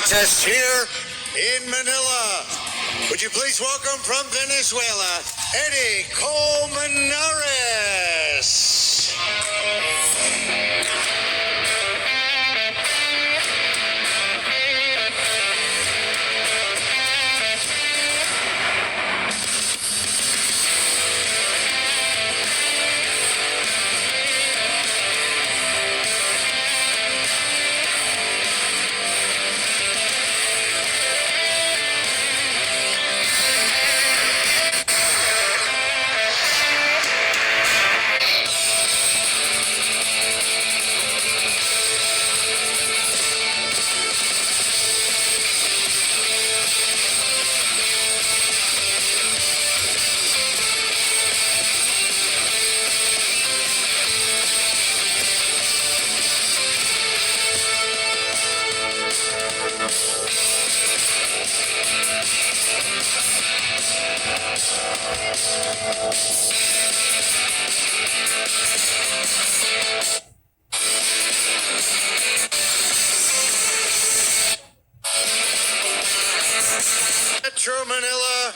contest here in Manila. Would you please welcome from Venezuela, Eddy Colmenares. Metro Manila,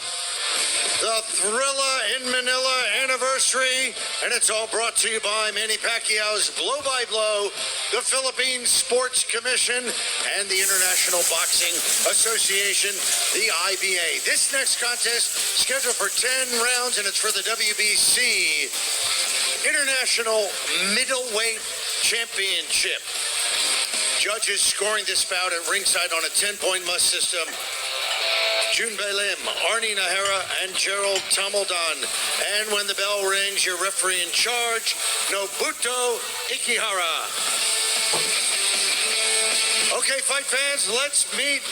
the Thrilla in Manila anniversary, and it's all brought to you by Manny Pacquiao's Blow by Blow, the Philippine Sports Commission, and the International Boxing Association, the IBA. This next contest scheduled for 10 rounds, and it's for the WBC International Middleweight Championship. Judges scoring this bout at ringside on a 10-point must system: June Belim, Arnie Nahara, and Gerald Tamaldon. And when the bell rings, your referee in charge, Nobuto Ikihara. Okay, fight fans, let's meet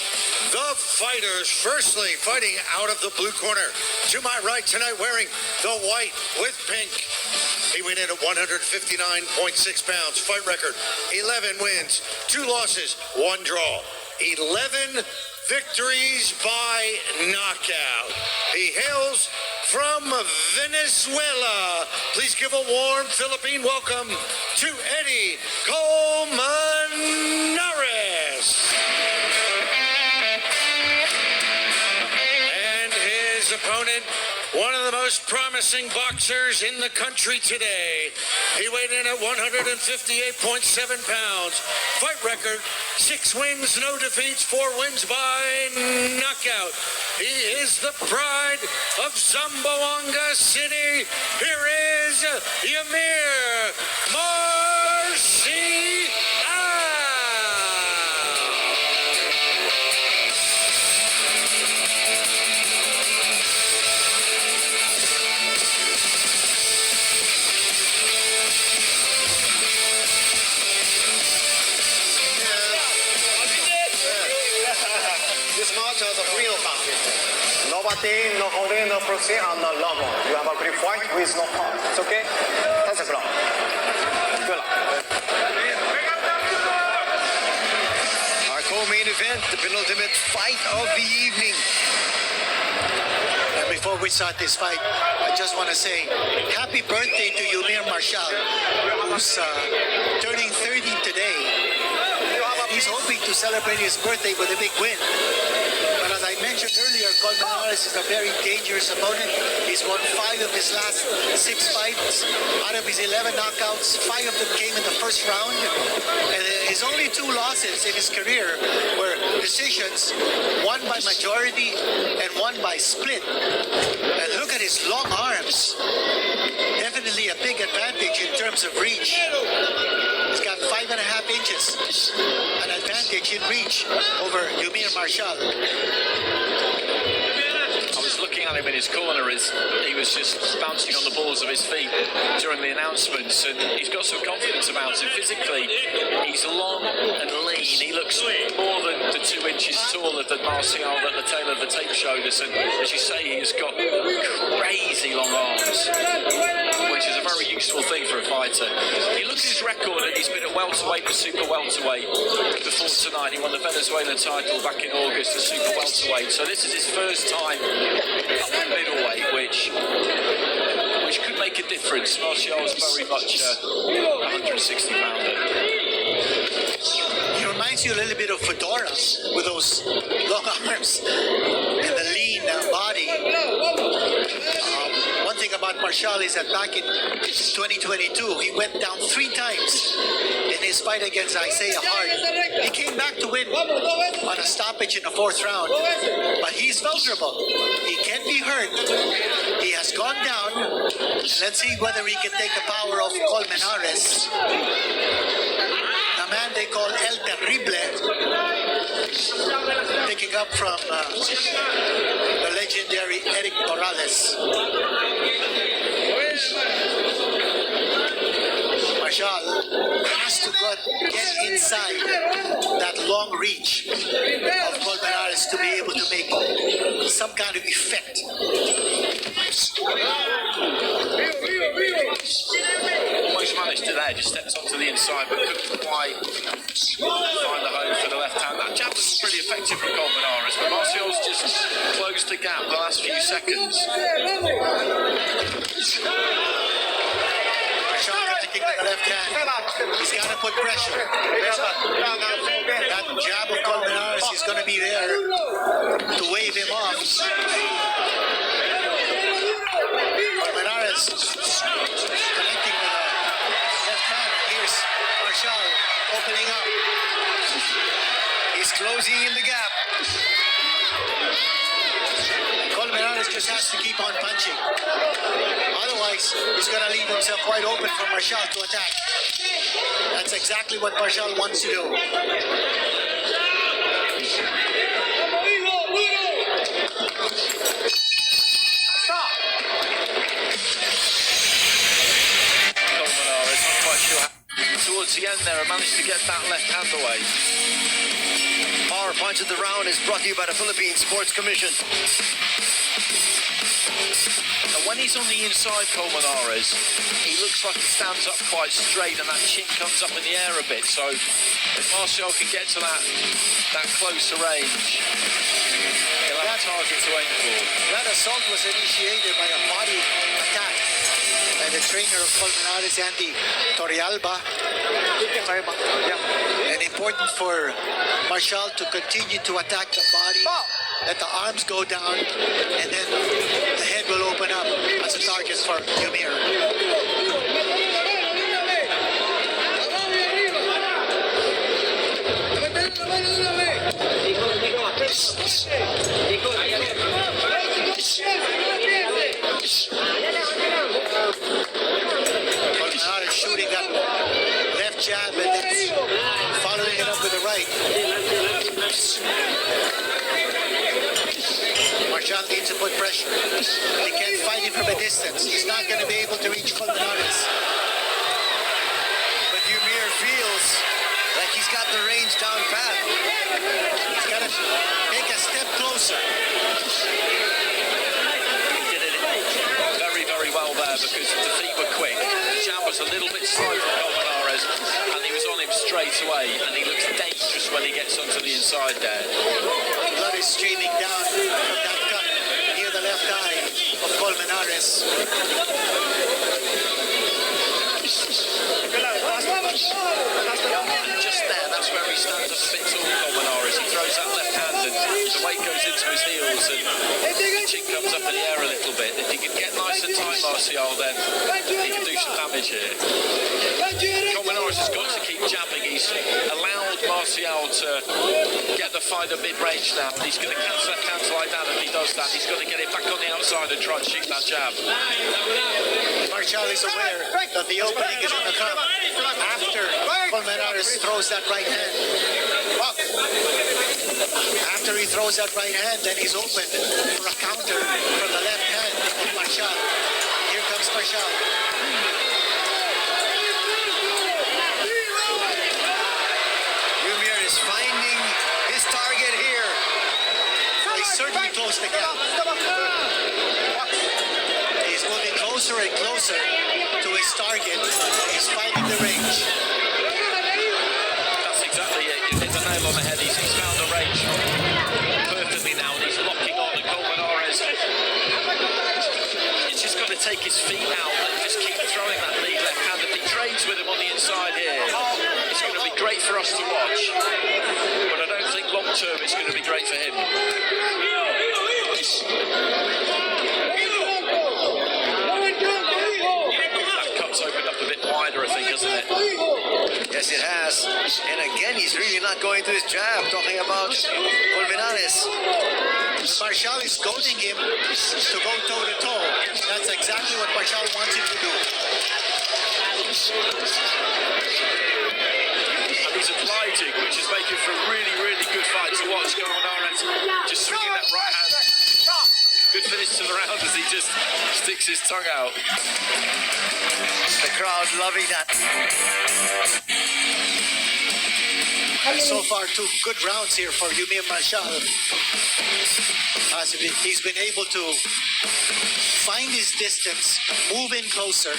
the fighters. Firstly, fighting out of the blue corner, to my right tonight, wearing the white with pink. He weighed in at 159.6 pounds. Fight record, 11 wins, 2 losses, 1 draw. 11 victories by knockout. He hails from Venezuela. Please give a warm Philippine welcome to Eddy Colmenares. And his opponent, one of the most promising boxers in the country today. He weighed in at 158.7 pounds. Fight record, 6 wins, no defeats, 4 wins by knockout. He is the pride of Zamboanga City. Here is Eumir Marcial. This match is a real competition. Nobody, no holding, no proceed, and no level. You have a great fight with no power. It's okay? That's a problem. Good luck. Our co-main event, the penultimate fight of the evening. And before we start this fight, I just want to say happy birthday to Eumir Marcial, who's turning 30 today. He's hoping to celebrate his birthday with a big win. But as I mentioned earlier, Colmenares is a very dangerous opponent. He's won 5 of his last 6 fights. Out of his 11 knockouts, 5 of them came in the first round. And his only 2 losses in his career were decisions, one by majority and one by split. And look at his long arms. Definitely a big advantage in terms of reach. He's got 5.5 inches, an advantage in reach over Eumir Marcial. I was looking at him in his corner as he was just bouncing on the balls of his feet during the announcements, and he's got some confidence about him. Physically, he's long and lean. He looks more than the 2 inches taller than Marcial that the tail of the tape showed us, and as you say, he's got crazy long arms, which is a very useful thing for a fighter. He looks at his record, and he's been at welterweight and super welterweight before tonight. He won the Venezuelan title back in August at super welterweight, so this is his first time up in middleweight, which could make a difference. Marcial is very much a 160 pounder. He reminds you a little bit of Fedora with those long arms and the lean body. One thing about Marcial is that back in 2022, he went down 3 times in his fight against Isaiah Hart. He came back to win on a stoppage in the 4th round, but he's vulnerable. He can be hurt. He has gone down. Let's see whether he can take the power of Colmenares, the man they call El Terrible, picking up from the legendary Eric Morales. Marcial has to get inside that long reach of Colmenares to be able to make some kind of effect. Almost managed to there, just stepped onto the inside, but couldn't quite find the home for the left hand. That jab was pretty effective from Colmenares, but Marcial's just closed the gap the last few seconds. Marcial connecting with the left hand. He's got to put pressure. That jab of Colmenares is going to be there to wave him off. Colmenares connecting with the left hand. Here's Marcial opening up. He's closing in the gap. Colmenares just has to keep on punching. Otherwise, he's going to leave himself wide open for Marcial to attack. That's exactly what Marcial wants to do. Colmenares, not quite sure how. Towards the end there, I managed to get that left hand away. Our punch of the round is brought to you by the Philippine Sports Commission. And when he's on the inside, Colmenares, he looks like he stands up quite straight and that chin comes up in the air a bit. So if Marcial can get to that closer range, he'll have a target to aim for. That assault was initiated by a body attack by the trainer of Colmenares, Andy Torrealba. And important for Marcial to continue to attack the body, let the arms go down, and then the head will open up as a target for Eumir. Colmenares shooting that left jab and then following it up with the right. Marcial needs to put pressure. He can't fight it from a distance. He's not going to be able to reach Colmenares. But Eumir feels like he's got the range down pat. He's got to take a step closer. He did it very, very well there because the feet were quick. The jab was a little bit slight from Colmenares and he was on him straight away and he looks dangerous when he gets onto the inside there. Blood is streaming down from that cut near the left eye of Colmenares. Just there, that's where he stands up a bit tall, Colmenares. He throws that left hand and the weight goes into his heels and the chin comes up in the air a little bit. If he can get nice and tight, Marcial, then he can do some damage here. Colmenares has got to keep jabbing. He's allowed Marcial to get the fight at mid-range now. He's going to cancel that counter like that. If he does that, he's got to get it back on the outside and try and shoot that jab. Marcial is aware that the opening is going to come after Colmenares throws that right hand. After he throws that right hand, then he's open for a counter from the left hand of Marcial. Here comes Marcial. Eumir is finding his target here. He certainly closed the gap. He's moving closer and closer to his target. He's finding the range. That's exactly it. You hit the nail on the head. He's found the range perfectly now and he's locking on and Colmenares. He's just got to take his feet out and just keep throwing that lead left hand. If he trades with him on the inside here, it's going to be great for for us to watch, but I don't think long term it's going to be great for him. That cut's opened up a bit wider, I think, hasn't it? Yes, it has. And again, he's really not going to his jab. Talking about Colmenares. Marcial is goading him to go toe-to-toe. That's exactly what Marcial wants him to do. And he's obliging, which is making for a really, really good fight to watch. Colmenares just swinging that right hand. Good finish to the round as he just sticks his tongue out. The crowd loving that. And so far, 2 good rounds here for Eumir Marcial. He's been able to find his distance, move in closer.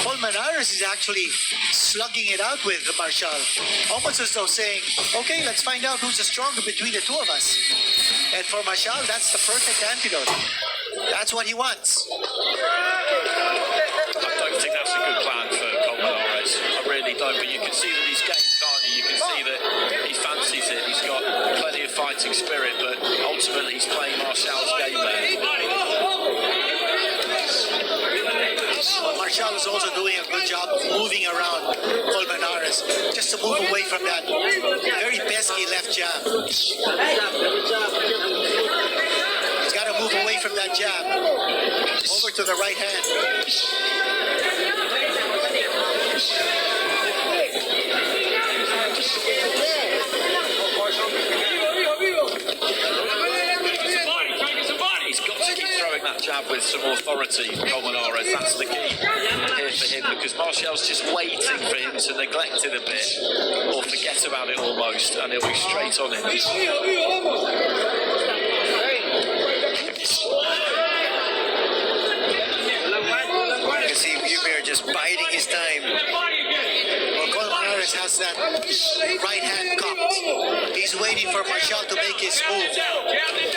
Colmenares is actually slugging it out with Marcial, almost as though saying, okay, let's find out who's the stronger between the two of us. And for Marcial, that's the perfect antidote. That's what he wants. I don't think that's a good plan for Colmenares. I really don't, but you can see that he's game, can't you? You can see that he fancies it. He's got plenty of fighting spirit, but ultimately he's playing Marcial's game there. Marcial is also doing a good job of moving around Colmenares just to move away from that very pesky left jab. He's got to move away from that jab over to the right hand. He's got to keep throwing that jab with some authority, Colmenares. That's the key here for him, because Marcial's just waiting for him to neglect it a bit or forget about it almost, and he'll be straight on it. You can see Eumir just biding his time. Well, Colmenares has that right hand cocked. He's waiting for Marcial to make his move.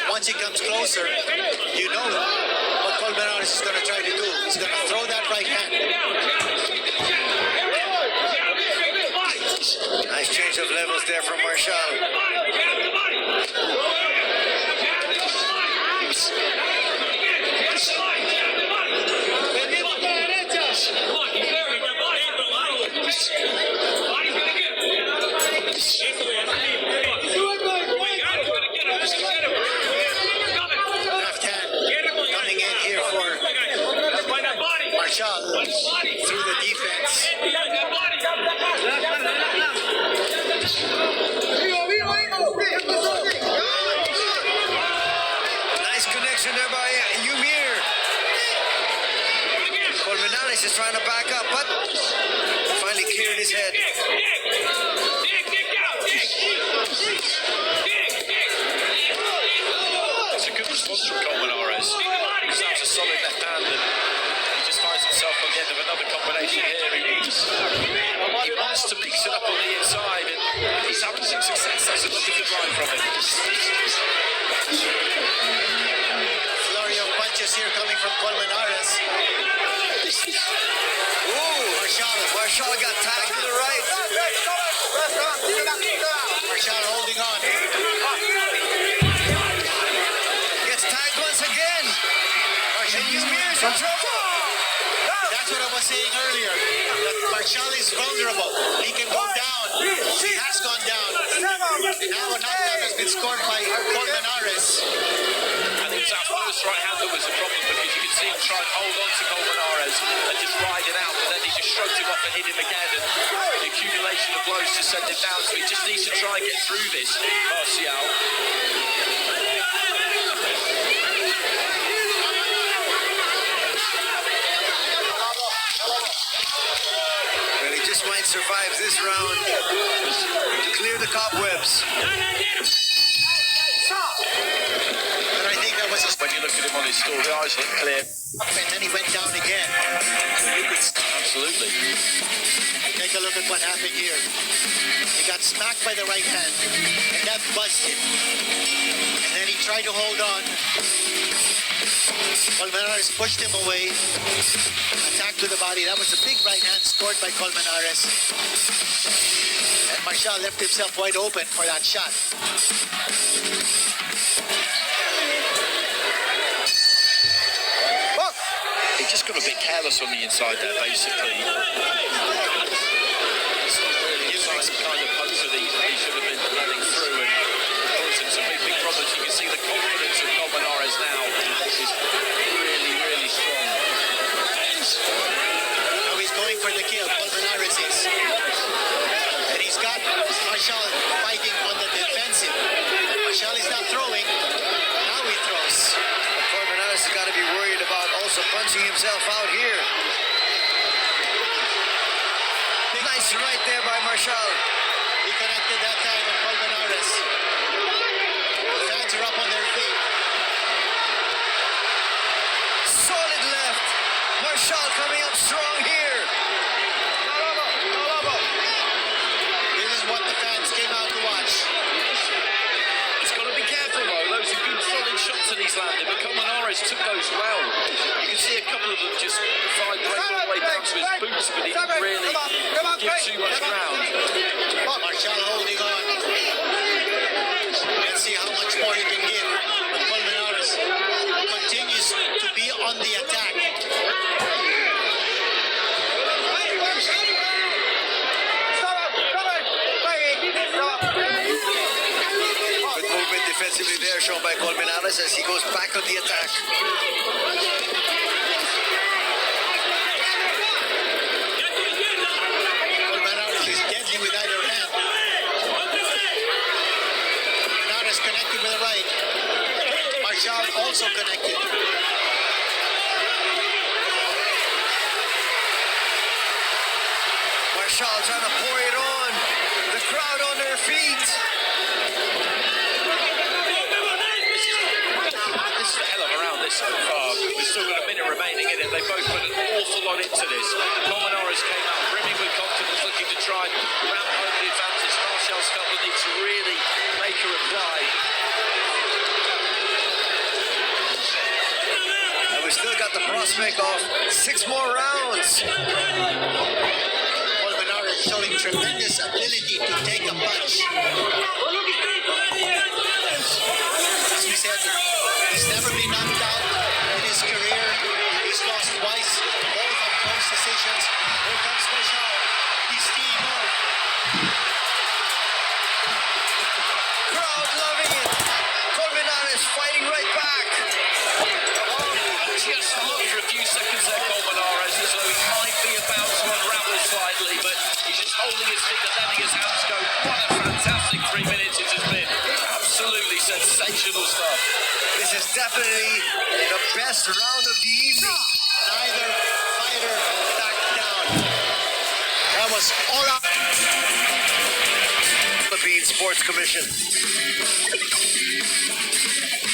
Once he comes closer, you know what Colmenares is going to try to do. He's going to throw that right hand. Nice change of levels there from Marcial. Left hand coming in here for Marcial through the defense. Nice connection there by Eumir. Colmenares is trying to back up, but finally cleared his head. It's a good response from Colmenares. He's out a solid left hand, and he just finds himself on the end of another combination here. He wants to mix it up on the inside, and he's having some success. That's another good line from him. Flurry of punches here coming from Colmenares. Marcial got tagged to the right. Marcial holding on. Gets tagged once again. And Eumir's in trouble. That's what I was saying earlier. That Marcial is vulnerable. He can go down. He has gone down. And now a knockdown has been scored by Colmenares. And it was that first right hand that was the problem, because you could see him try and hold on to Colmenares and just ride it out, but then he just shrugged him off and hit him again, and the accumulation of blows to send him down. So he just needs to try and get through this, Marcial. Well, he just might survive this round to clear the cobwebs. But I think that was a... When you look at him on his score, the eyes look clear. And then he went down again. Absolutely. Take a a look at what happened here. He got smacked by the right hand, and that buzzed him. And then he tried to hold on. Colmenares pushed him away, attacked with the body. That was a big right hand scored by Colmenares. And Marcial left himself wide open for that shot. He just got a bit careless on the inside there, basically. It's not really the kind of punch that he should have been letting through, and caused him some big problems. You can see the confidence of Colmenares now is really, really strong. Now he's going for the kill. Colmenares is. And he's got Marcial fighting on the defensive. Marcial is not throwing. Now he throws. Colmenares has got to be worried about also punching himself out here. Nice right there by Marcial. He connected that time on Colmenares. The fans are up on their feet. Solid left. Marcial coming up strong here. This is what the fans came out to watch. He's got to be careful though. Those are good solid shots that he's landed, but Colmenares took those well. You can see a couple of them just vibrate all the way down to his boots, but he didn't really give too much ground. Marcial holding on. Let's see how much more he can give. But Colmenares continues to be on the attack. Good movement defensively there shown by Colmenares as he goes back on the attack. Colmenares is deadly with either hand. Colmenares connected with the right. Marcial also connected. Marcial trying to pour it on. The crowd on their feet. This is a hell of a round this so far. We've still got a minute remaining in it. They both put an awful lot into this. Colmenares came out brimming with confidence, looking to try and round home the advantage. Marcial's felt the need to really make a reply. And we still got the prospect of 6 more rounds. Colmenares showing tremendous ability to take a punch. As we said, he's never been knocked out in his career. He's lost twice, both on close decisions. Here comes Marcial. He's teeing off. Crowd loving it. Colmenares fighting right back. Just looked for a few seconds there, Colmenares, as though he might be about to unravel slightly, but he's just holding his feet and letting his hands go. What a fantastic 3 minutes it has been. Absolutely sensational stuff. This is definitely the best round of the evening. Neither fighter backed down. That was all up. Philippine Sports Commission.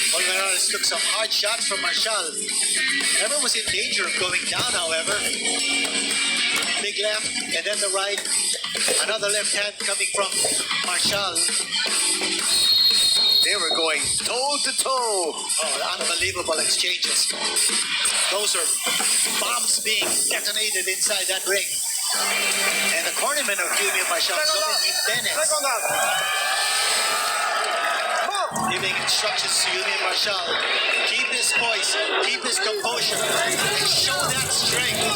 Colmenares took some hard shots from Marcial. Never was in danger of going down, however. Big left, and then the right. Another left hand coming from Marcial. They were going toe to toe. Oh, unbelievable exchanges. Those are bombs being detonated inside that ring. And the cornerman of Eumir Marcial, giving instructions to Eumir Marcial. Keep this poise, keep this composure, and show that strength.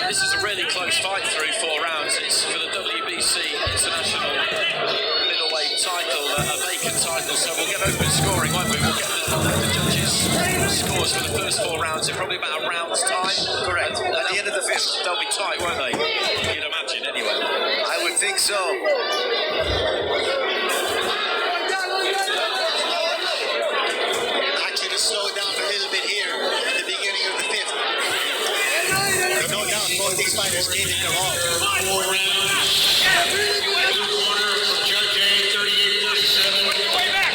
This is a really close fight through 4 rounds. It's for the WBC International Middleweight title, a vacant title, so we'll get open scoring, won't we? We'll get the judges' scores for the first 4 rounds in probably about a round's time. Correct. At the end of the 5th. They'll be tight, won't they? You'd imagine, anyway. I would think so. Ask you to slow down a little bit here at the beginning of the 5th. But no doubt both these fighters gave it their all. 4 rounds. Corner, Judge A, 38-37. Way back.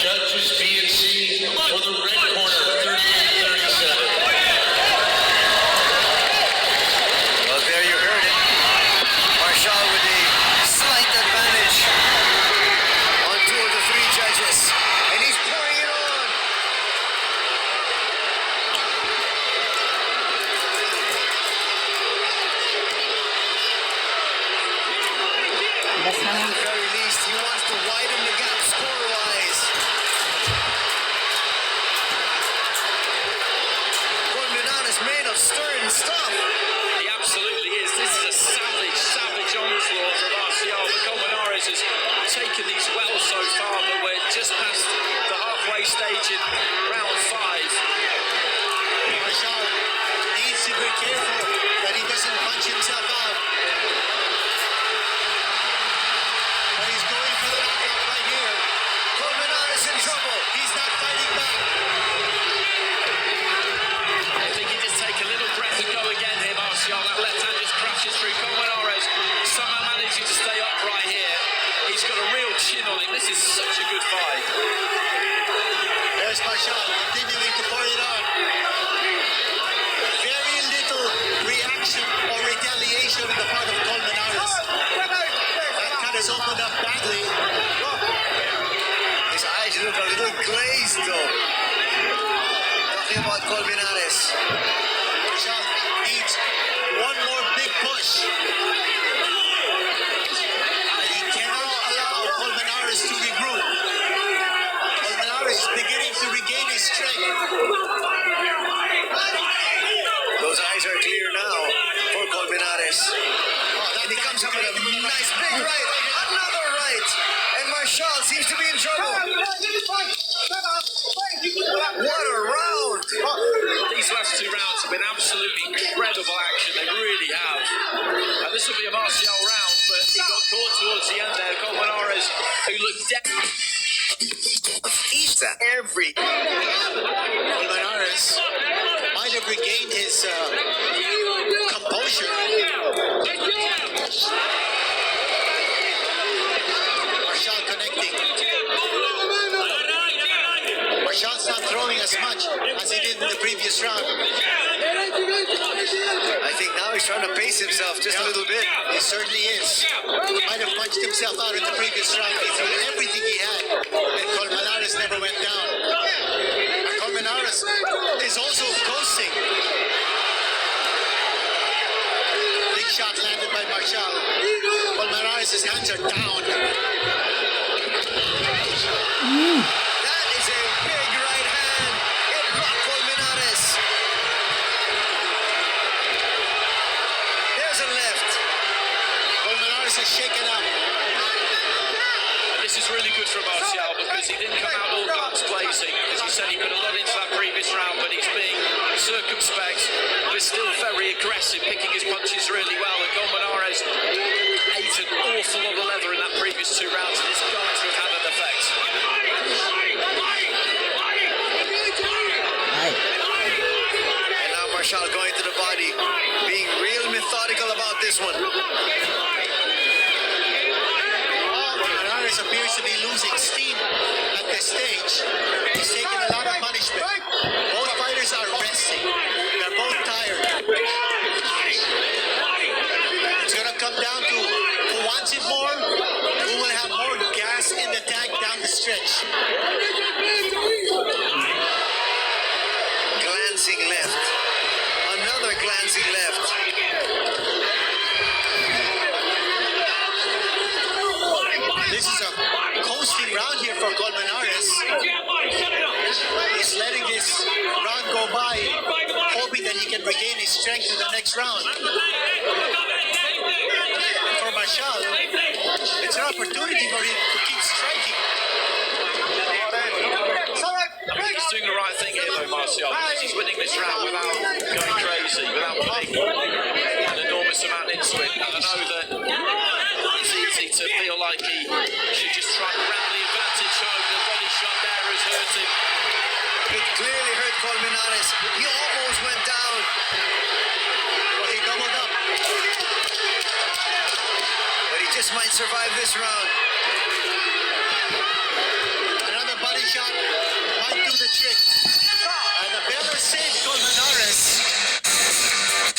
Judges B and C for the red corner, 38-37. widen the gap score-wise. Colmenares made of stern stuff. He absolutely is. This is a savage onslaught from Marcial. But Colmenares has taken these well so far, but we're just past the halfway stage in round 5. Marcial needs to be careful that he doesn't punch himself out. But he's going for the knockout right here. Colmenares in trouble. He's not fighting back. I think he just take a little breath and go again here, Marcial. That left hand just crashes through. Colmenares somehow managing to stay upright here. He's got a real chin on him. This is such a good fight. There's Marcial continuing to pour it on. Very little reaction or retaliation on the part of Colmenares. That cut has opened up badly. His eyes look a little glazed though. Talking about Colmenares. Marcial needs one more big push. And he cannot allow Colmenares to regroup. Colmenares is beginning to regain his strength. Those eyes are clear now for Colmenares. And he comes up with a nice big right. Another right. And Marcial seems to be in trouble. What a round. These last 2 rounds have been absolutely incredible action. They really have. And this will be a Marcial round, but he got caught towards the end there. Colmenares, who looked dead. Each every. Colmenares might have regained his composure. Marcial connecting. Marcial's not throwing as much as he did in the previous round. I think now he's trying to pace himself just a little bit. He certainly is. He might have punched himself out in the previous round. He threw everything he had, and Colmenares never went down. Colmenares is also coasting. Big shot landed by Marcial. Colmenares' hands are down. That is a big right hand. It blocked Colmenares. There's a left. Colmenares is shaken up. This is really good for Marcial because he didn't come out all guns blazing. As you said, he put a lot into that previous round, but he's being circumspect, but still very aggressive, picking his punches really well. And Colmenares ate an awful lot of leather in that previous 2 rounds, and it's going to have had an effect. And now Marcial going to the body, being real methodical about this one. Colmenares appears to be losing steam at this stage. He's taking a lot of punishment. Both fighters are resting. They're both tired. It's going to come down to who wants it more, who will have more gas in the tank down the stretch. Glancing left. Another glancing left. This is a coasting round here for Colmenares. He's letting this round go by, hoping that he can regain his strength in the next round. For Marcial, it's an opportunity for him to keep striking. He's doing the right thing here, though, Marcial, because he's winning this round without going crazy, without putting an enormous amount into it. And I know that it's easy to feel like he should just try and wrap the advantage home. The body shot there has hurt him. It clearly hurt Colmenares. He almost went down. Well, he doubled up. But he just might survive this round. Another body shot might do the trick. And the better saved Colmenares.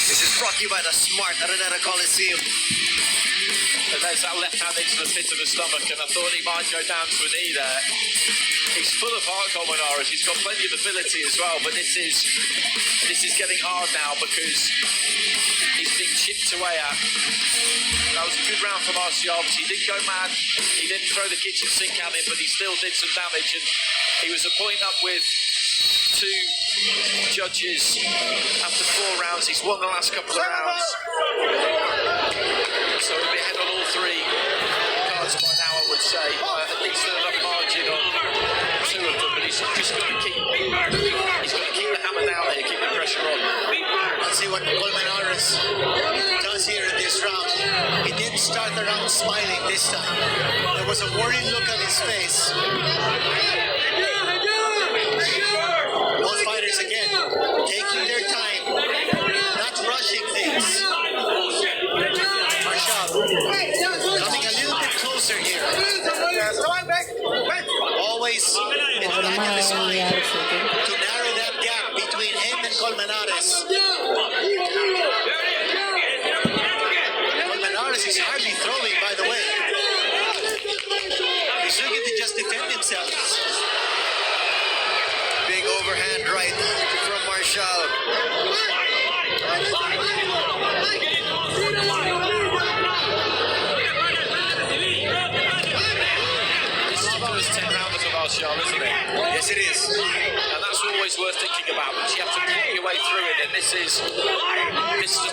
This is brought to you by the Smart Araneta Coliseum. And there's that left hand into the pit of the stomach, and I thought he might go down to a knee there. He's full of heart, Colmenares. He's got plenty of ability as well, but this is getting hard now because he's being chipped away at. That was a good round for Marcial. He didn't go mad. He didn't throw the kitchen sink at him, but he still did some damage. And he was a point up with 2 judges after 4 rounds. He's won the last couple of rounds. So he'll be ahead on all 3 cards by now, I would say. At least enough margin on 2 of them, but he's just got to keep the hammer down here, keep the pressure on. Let's see what Colmenares does here in this round. He didn't start the round smiling this time. There was a worried look on his face. Both fighters again taking their time, not rushing things. Marcial coming a little bit closer here. Always in the back of his mind to narrow that gap between him and Colmenares. Colmenares is hardly throwing, by the way. He's looking to just defend himself. Big overhand right from Marcial. This is the first 10 rounders of Marcial, isn't it? Yes, it is. And that's always worth thinking about, but you have to pull your way through it. And this is a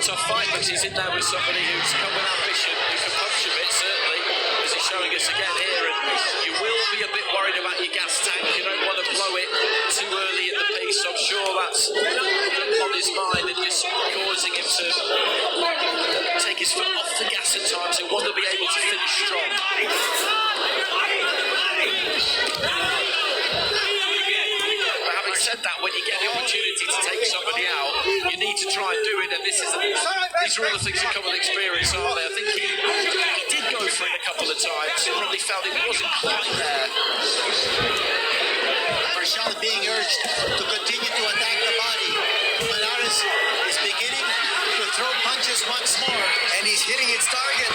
tough fight, but he's in there with somebody who's come with ambition, who can punch a bit, certainly, as he's showing us again here. And you will be a bit worried about your gas tank. You don't want to blow it too early in the piece. I'm sure that's on his mind and just causing him to take his foot off the gas at times. He'll want to be able to finish strong. But having said that, when you get the opportunity to take somebody out, you need to try and do it. And these are all the things that come with experience, aren't they? I think he did go for it a couple of times. He probably felt it wasn't quite there. Marcial being urged to continue to attack the body. Colmenares is beginning to throw punches once more. And he's hitting its target.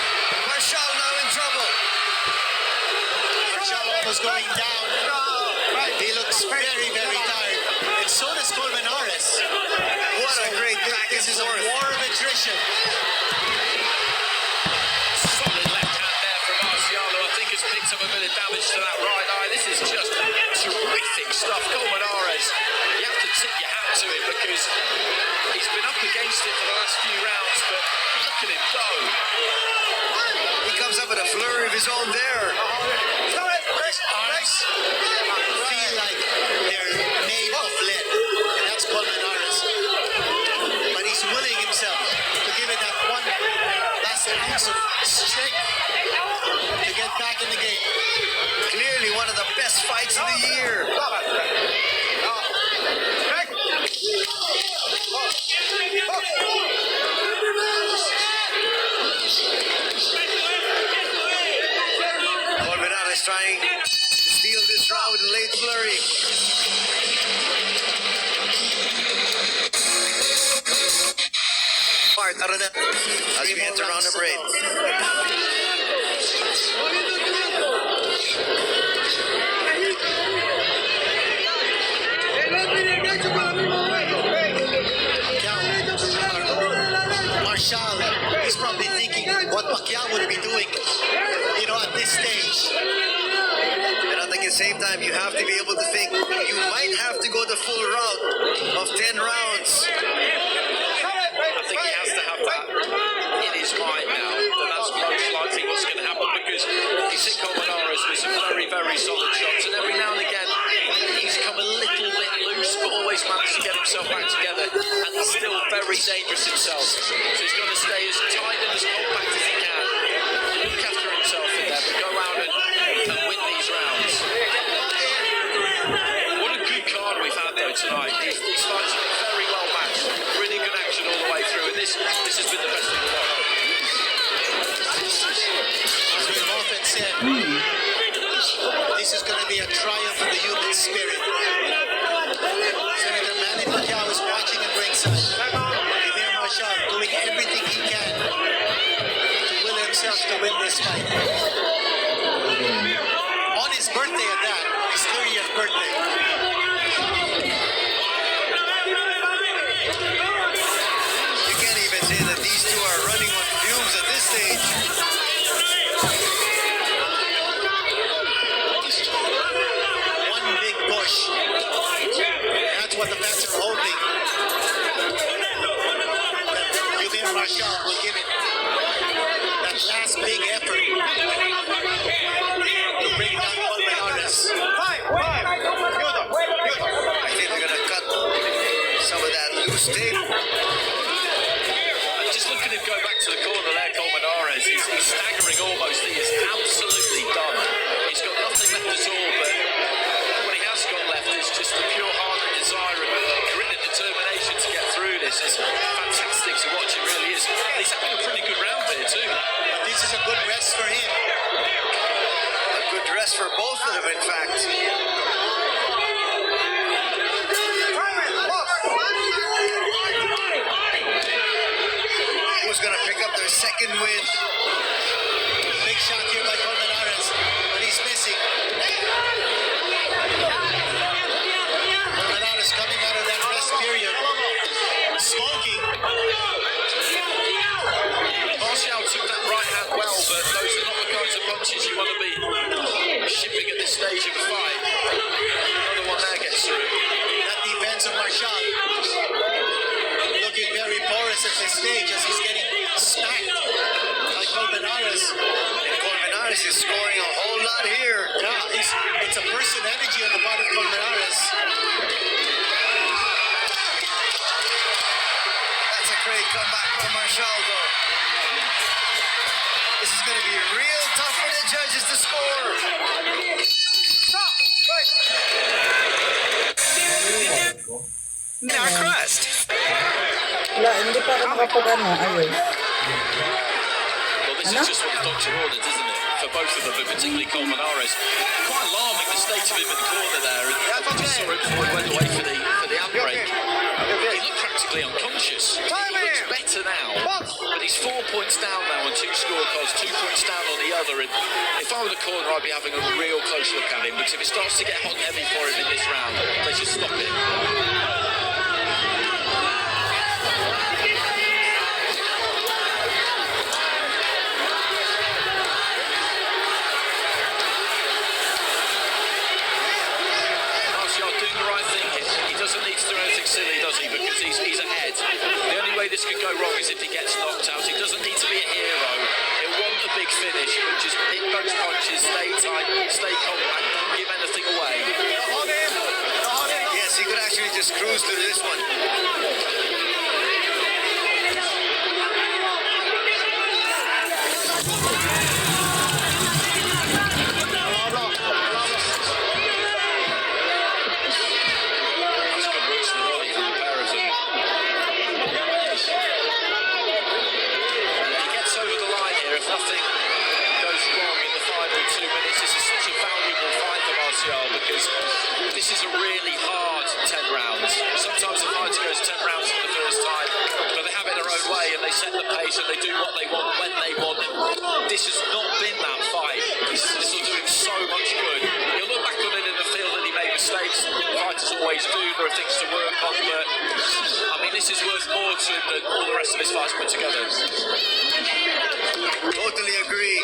Marcial now in trouble. Marcial almost going down. He looks very, very tired. And so does Colmenares. What a great back and This is a forth. war of attrition. Solid left hand there from Marcial, who I think has picked up a bit of damage to that right eye. This is just terrific stuff. Colmenares, you have to tip your hat to him because he's been up against it for the last few rounds, but look at him go. He comes up with a flurry of his own there. Arms feel like they're made of lead. And that's Colmenares. But he's willing himself to give it that one last ounce of strength to get back in the game. Clearly one of the best fights of the year. Colmenares trying to steal this round with a late flurry. Part Arana as we enter round number 8. Marcial is probably thinking what Pacquiao would be doing, at this stage. And I think at the same time, you have to be able to think you might have to go the full route of 10 rounds. I think he has to have that in his mind now, and that's most likely what's going to happen because he's hit Colmenares with some very, very solid shots, and every now and again he's come a little bit loose, but always managed to get himself back together, and he's still very dangerous himself. So he's got to stay as tight and as compact as he can, look after himself in there, but go out and win these rounds. What a good card we've had though tonight. These fights have been very well matched, really good action all the way through, and this has been the best of the lot. As we've often said, this is going to be a triumph of the human spirit. Senator Manny Pacquiao is watching at ringside. Eumir Marcial doing everything he can to will himself to win this fight. On his birthday at that, his 30th birthday. You can't even say that these two two are running on fumes at this stage. One big push. That's what the fans are hoping. Eumir Marcial will give it that last big effort to bring down Colmenares. I think they're gonna cut some of that loose tape. Just look at him go back to the corner there, Colmenares. He's staggering almost. He is absolutely done. He's got nothing left at all, but what he has got left is just the pure heart and desire and grit and determination to get through this. It's fantastic to watch, it really is. He's having a pretty good round here too. This is a good rest for him. A good rest for both of them, in fact. Who's gonna pick up their second win? Big shot here by Colmenares, but he's missing. Colmenares coming out of that rest period, smoking. Marcial took that right hand well, but those are not the kinds of punches you want to be shipping at this stage of the fight. Another one there gets through. That defense of Marcial looking very porous at this stage as he's getting smacked by Colmenares. And Colmenares is scoring a whole lot here. Yeah, it's a burst of energy on the part of Colmenares. That's a great comeback from Marcial, though. This is going to be real tough for the judges to score. Our crust. Wala, hindi pa ako makapag-ano. Ayun. Well, this is just what the doctor ordered, isn't it? For both of them, but particularly Colmenares. Quite alarming, the state of him in the corner there. And I just saw him before he went away for the outbreak. He looked practically unconscious. He looks better now, but he's 4 points down now on 2 scorecards, 2 points down on the other. And if I were the corner, I'd be having a real close look at him. But if it starts to get hot and heavy for him in this round, they should stop it. Silly, does he? Because he's ahead. The only way this could go wrong is if he gets knocked out. He doesn't need to be a hero. He'll want the big finish, but just hit those punches, stay tight, stay compact, don't give anything away. Yes, he could actually just cruise through this one. This is a really hard 10 rounds. Sometimes the fighter goes 10 rounds for the first time, but they have it their own way and they set the pace and they do what they want when they want it. This has not been that fight. This will do him so much good. He'll look back on it and feel that he made mistakes. Fighters always do. There are things to work on, but I mean, this is worth more to him than all the rest of his fights put together. Totally agree.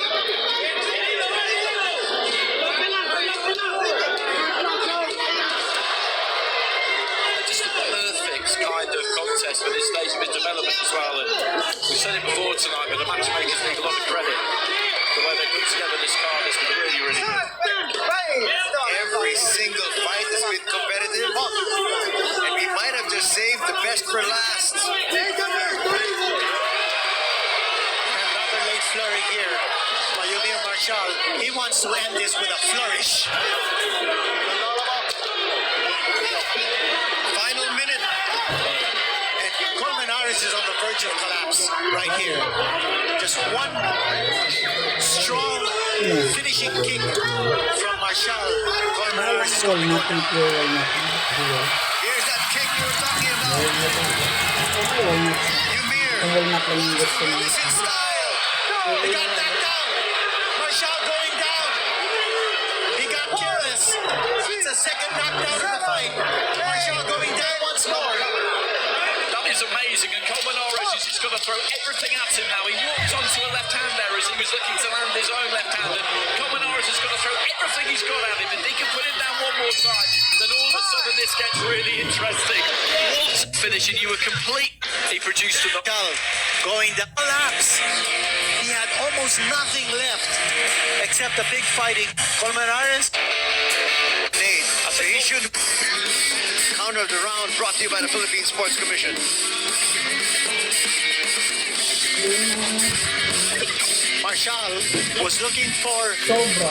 Kind of contest for this stage of his development as well, and we've said it before tonight, but the matchmakers need a lot of credit. The way they put together this card has been really, really good. Every single fight has been competitive, and we might have just saved the best for last. Another late flurry here by Eumir Marcial. He wants to end this with a flourish. Final minute. And Colmenares is on the verge of collapse right here. Just one strong finishing kick from Marcial. Colmenares is going up. Here's that kick you were talking about. Eumir. Listen style. He got that down. Marcial going down. He got careless. It's a second knockdown in the fight. Marcial going down once more. That is amazing, and Colmenares is just going to throw everything at him now. He walked onto a left hand there as he was looking to land his own left hand, and Colmenares is going to throw everything he's got at him. If he can put him down one more time, then all of a sudden this gets really interesting. What finish, and you were complete. He produced the Going down laps. He had almost nothing left except the big fighting. Colmenares. So he should counter the round brought to you by the Philippine Sports Commission. Marcial was looking for Sobra.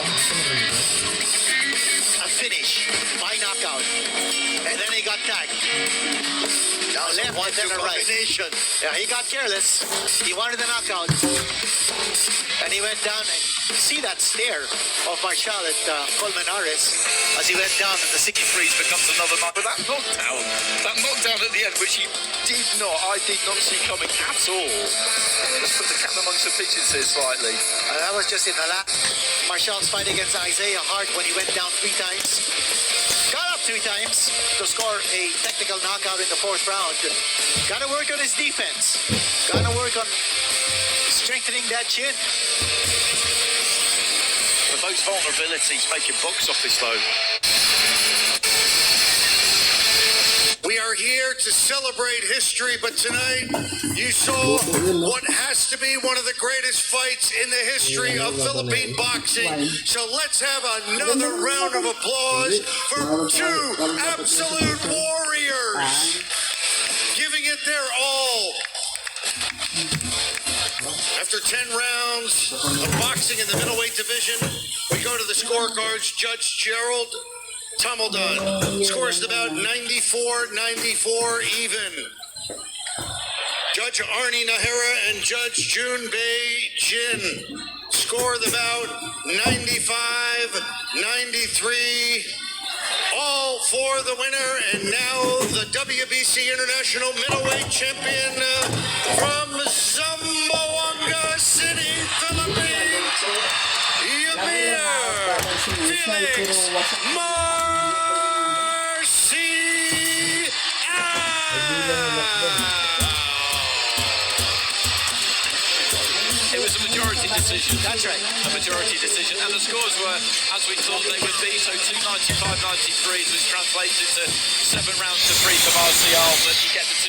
a finish by knockout. And then he got tagged. That was a Left and then 1-2 a right. combination. Yeah, he got careless. He wanted the knockout. And he went down and see that stare of Marcial at Colmenares as he went down and the 60 freeze becomes another mark. But that knockdown at the end, which I did not see coming at all. Let's put the cat amongst the pigeons here slightly. that was just in the last. Marcial's fight against Isaiah Hart when he went down 3 times. Got up 3 times to score a technical knockout in the 4th round. Got to work on his defense. Got to work on strengthening that chin. But those vulnerabilities making box office though. We are here to celebrate history, but tonight you saw what has to be one of the greatest fights in the history of Philippine boxing. So let's have another round of applause for 2 absolute warriors giving it their all. After 10 rounds of boxing in the middleweight division, we go to the scorecards. Judge Gerald Tumbledon scores about 94-94 even. Judge Arnie Nahara and Judge June Bei Jin score about 95-93. All for the winner, and now the WBC International Middleweight Champion from Zamboanga City, Philippines, Eumir Felix It was a majority decision. That's right. A majority decision. And the scores were as we thought they would be. So 295-93 was translated to 7 rounds to 3 for Marcial. But you get the